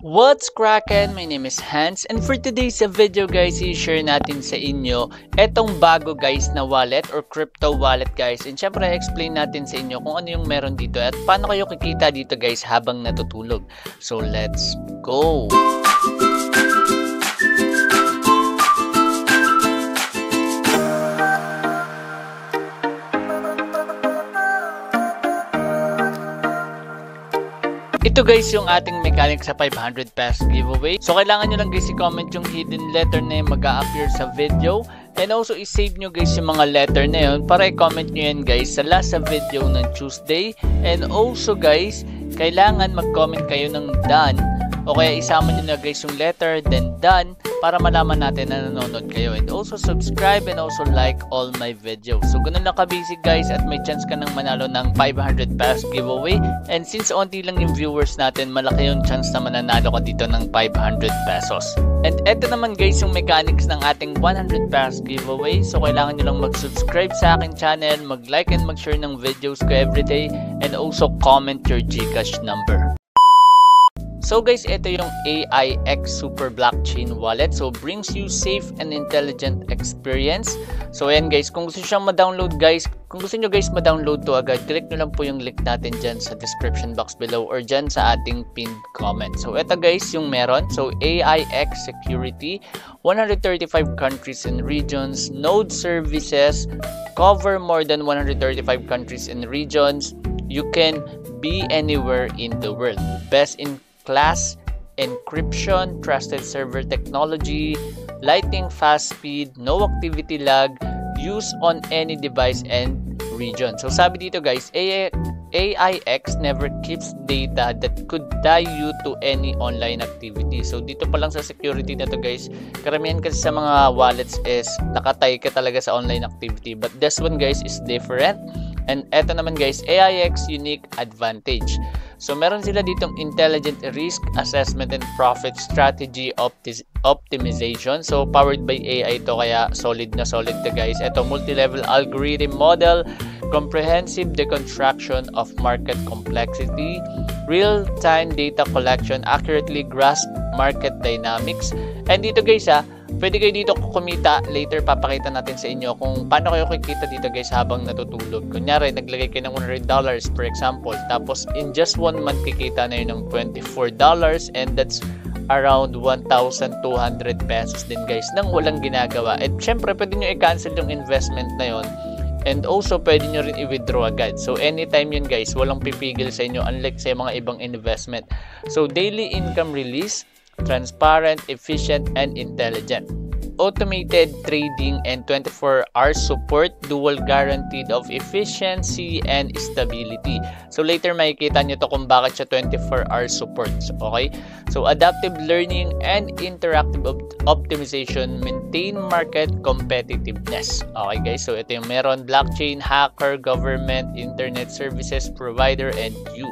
What's crackin'? My name is Hans, and for today's video guys, i-share natin sa inyo etong bago guys na wallet or crypto wallet guys. And syempre explain natin sa inyo kung ano yung meron dito at paano kayo kikita dito guys habang natutulog. So let's go! Ito guys yung ating mechanic sa 500 pesos giveaway. So kailangan nyo lang guys i-comment yung hidden letter na yung mag-a-appear sa video. And also i-save nyo guys yung mga letter na yun para i-comment nyo yan guys sa last sa video ng Tuesday. And also guys, kailangan mag-comment kayo ng done o kaya isama nyo na guys yung letter then done para malaman natin na nanonood kayo. And also subscribe and also like all my videos. So ganun lang ka-basic guys at may chance ka nang manalo ng 500 pesos giveaway. And since onti lang yung viewers natin, malaki yung chance na mananalo ka dito ng 500 pesos. And eto naman guys yung mechanics ng ating 100 pesos giveaway. So kailangan nyo lang mag-subscribe sa aking channel, mag-like and mag-share ng videos ko everyday, and also comment your GCash number. So guys, ito yung AIX Super Blockchain Wallet. So brings you safe and intelligent experience. So ayan guys, kung gusto nyo ma-download guys, kung gusto nyo guys ma-download to agad, click nyo lang po yung link natin dyan sa description box below or dyan sa ating pinned comment. So ito guys yung meron. So AIX Security, 135 countries and regions, node services, cover more than 135 countries and regions. You can be anywhere in the world. Best in class, encryption, trusted server technology, lightning fast speed, no activity lag, use on any device and region. So sabi dito guys, AIX never keeps data that could tie you to any online activity. So dito pa lang sa security na to guys, karamihan kasi sa mga wallets is nakatay ka talaga sa online activity. But this one guys is different. And eto naman guys, AIX unique advantage. So meron sila ditong intelligent risk assessment and profit strategy optimization. So powered by AI to, kaya solid na solid to guys. Ito multi-level algorithm model, comprehensive deconstruction of market complexity, real-time data collection, accurately grasp market dynamics. And dito guys pwede kayo dito kumita. Later papakita natin sa inyo kung paano kayo kikita dito guys habang natutulog. Kunyari naglagay kayo ng $100 for example, tapos in just 1 month kikita na yun ng $24 and that's around 1,200 pesos din guys nang walang ginagawa. At syempre pwede nyo i-cancel yung investment na yun. And also, pwede nyo rin i-withdraw agad. So, anytime yun guys, walang pipigil sa inyo unlike sa mga ibang investment. So, daily income release, transparent, efficient, and intelligent. Automated trading and 24-hour support, dual guaranteed of efficiency and stability. So later makikita nyo to kung bakit siya 24-hour support. Okay? So adaptive learning and interactive optimization, maintain market competitiveness. Okay guys, so ito yung meron: blockchain, hacker, government, internet services provider, and you.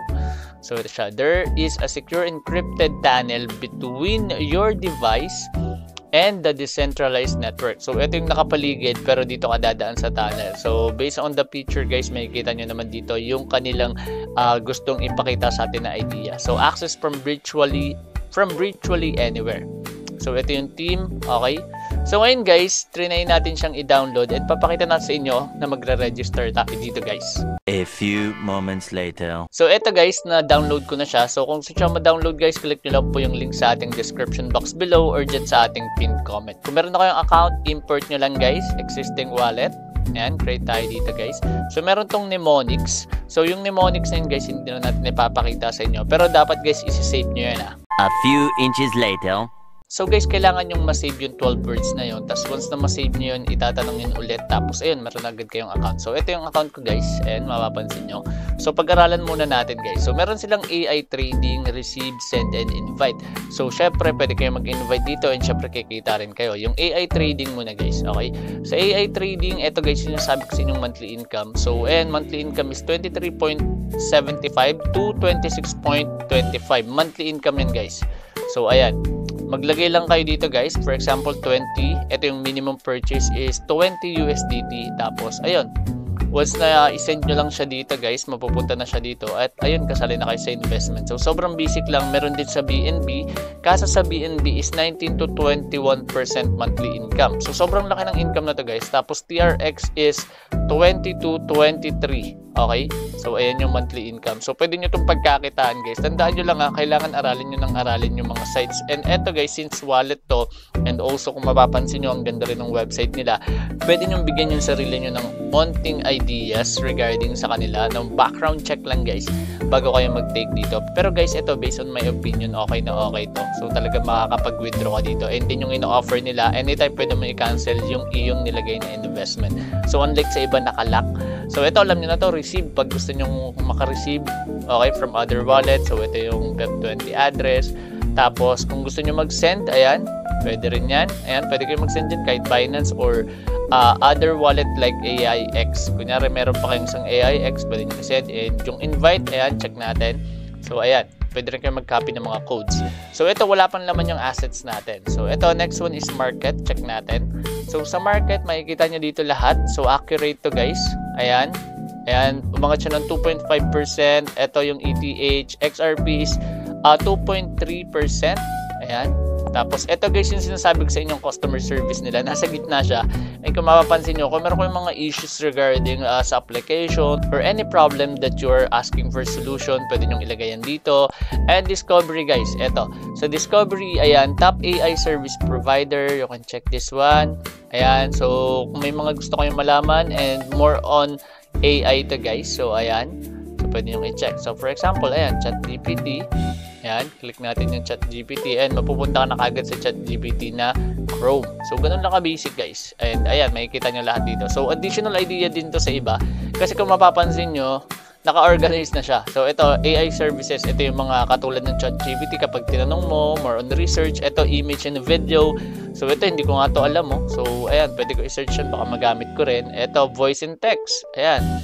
So ito siya. There is a secure encrypted tunnel between your device and the decentralized network. So ito yung nakapaligid pero dito ka dadaan sa tunnel. So based on the picture guys, makikita nyo naman dito yung kanilang gustong ipakita sa atin na idea. So access from virtually anywhere. So ito yung team, okay? So ngayon guys, trinay natin siyang i-download at papakita natin sa inyo na magre-register tayo dito guys. A few moments later. So eto guys, na-download ko na siya. So kung gusto nyo ma-download guys, click nyo lang po yung link sa ating description box below or dyan sa ating pinned comment. Kung meron na kayong account, import nyo lang guys, existing wallet. Ayan, create tayo dito guys. So meron tong mnemonics. So yung mnemonics na yun guys, hindi na natin ipapakita sa inyo. Pero dapat guys, isi-save nyo yan A few inches later. So guys, kailangan yung masave yung 12 words na yun. Tapos once na masave nyo yun, itatanong yun ulit. Tapos ayun, meron agad kayong account. So ito yung account ko guys. Ayan, mapapansin nyo. So pag-aralan muna natin guys. So meron silang AI trading, receive, send, and invite. So syempre, pwede kayo mag-invite dito and syempre kikita rin kayo. Yung AI trading muna guys. Okay? Sa AI trading, ito guys, yung sabi ko sa inyong monthly income. So ayan, monthly income is 23.75 to 26.25. Monthly income yan guys. So ayan. Maglagay lang kayo dito guys. For example, 20. Ito yung minimum purchase is 20 USDT. Tapos, ayun. once na isend nyo lang siya dito guys, mapupunta na siya dito at ayun, kasali na kayo sa investment. So sobrang basic lang. Meron din sa BNB, kasa sa BNB is 19 to 21% monthly income. So sobrang laki ng income na to guys. Tapos TRX is 20 to 23. Okay? So ayan yung monthly income. So pwede nyo itong pagkakitaan guys. Tandaan nyo lang ha, kailangan aralin nyo ng aralin yung mga sites. And eto guys, since wallet to, and also kung mapapansin nyo, ang ganda rin ng website nila, pwede nyo bigyan yung sarili nyo ng onting ideas regarding sa kanila, ng background check lang guys, bago kayo mag-take dito. Pero guys, ito based on my opinion, okay na okay to. So talaga makakapag-withdraw ka dito. And din yung ino-offer nila, anytime pwede mo i-cancel yung iyong nilagay na investment. So unlike sa iba nakalock. So ito, alam nyo na to, receive pag gusto nyo makareceive, okay, from other wallets. So ito yung PEP20 address. Tapos kung gusto nyo mag-send, ayan, pwede rin yan. Ayan, pwede kayo mag-send dyan kahit Binance or other wallet like AIX. Kunyari meron pa kayong isang AIX, pwede nyo i-send. And yung invite, ayan, check natin. So ayan, pwede rin kayo mag-copy ng mga codes. So ito, wala pang laman yung assets natin. So ito, next one is market. Check natin. So sa market, makikita nyo dito lahat. So accurate to guys. Ayan. Ayan, umangat siya ng 2.5%. Ito yung ETH. XRP is 2.3%. Ayan. Tapos, ito guys yung sinasabi ko sa inyong customer service nila. Nasa gitna siya. And kung mapapansin nyo, kung meron kayong mga issues regarding sa application or any problem that you're asking for solution, pwede nyong ilagay yan dito. And Discovery guys, ito. So, Discovery, ayan, top AI service provider. You can check this one. Ayan, so kung may mga gusto kayong malaman and more on AI to guys. So, ayan. So, pwede nyong i-check. So, for example, ayan, ChatGPT. Ayan, click natin yung ChatGPT and mapupunta ka na kagad sa ChatGPT na Chrome. So, ganun lang ka-basic guys. And ayan, makikita nyo lahat dito. So, additional idea din to sa iba. Kasi kung mapapansin nyo, naka-organize na siya. So, ito, AI services. Ito yung mga katulad ng ChatGPT kapag tinanong mo, more on research. Ito, image and video. So, ito, hindi ko nga to alam mo. So, ayan, pwede ko i-search yun. Baka magamit ko rin. Ito, voice and text. Ayan.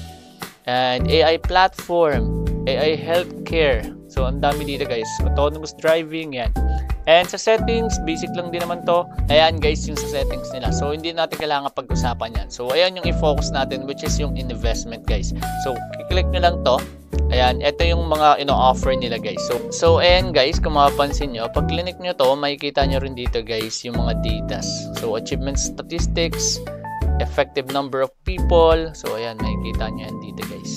And AI platform. AI healthcare. So, ang dami dito guys. Autonomous driving, yan. And sa settings, basic lang din naman to. Ayan guys, yung sa settings nila. So, hindi natin kailangan pag-usapan yan. So, ayan yung i-focus natin, which is yung investment guys. So, click nyo lang to. Ayan, ito yung mga ino-offer nila guys. So ayan guys, kung mapapansin nyo, pag click nyo to, makikita nyo rin dito guys, yung mga datas. So, achievement statistics, effective number of people. So, ayan, makikita nyo yan dito guys.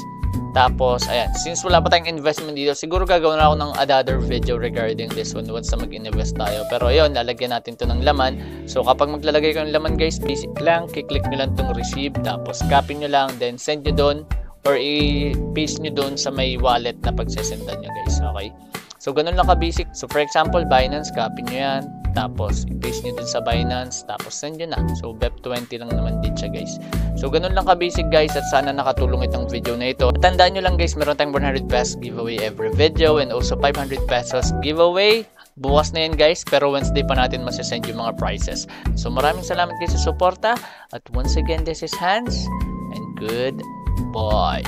Tapos, ayan, since wala pa tayong investment dito, siguro gagawin na ako ng another video regarding this one once na mag-invest tayo. Pero ayun, lalagyan natin to ng laman. So, kapag maglalagay kayo ng laman guys, basic lang, kiklik nyo lang tong receive, tapos copy nyo lang, then send nyo doon, or i-paste nyo doon sa may wallet na pagsesendan nyo guys, okay? So, ganun lang ka-basic. So, for example, Binance, copy nyo yan. Tapos, i-paste nyo dun sa Binance. Tapos, send nyo na. So, BEP20 lang naman din siya, guys. So, ganun lang ka-basic, guys. At sana nakatulong itong video na ito. Tandaan nyo lang, guys, meron tayong 100 pesos giveaway every video. And also, 500 pesos giveaway. Bukas na yan, guys. Pero Wednesday pa natin masasend yung mga prizes. So, maraming salamat, guys, sa suporta. At once again, this is Hans. And goodbye.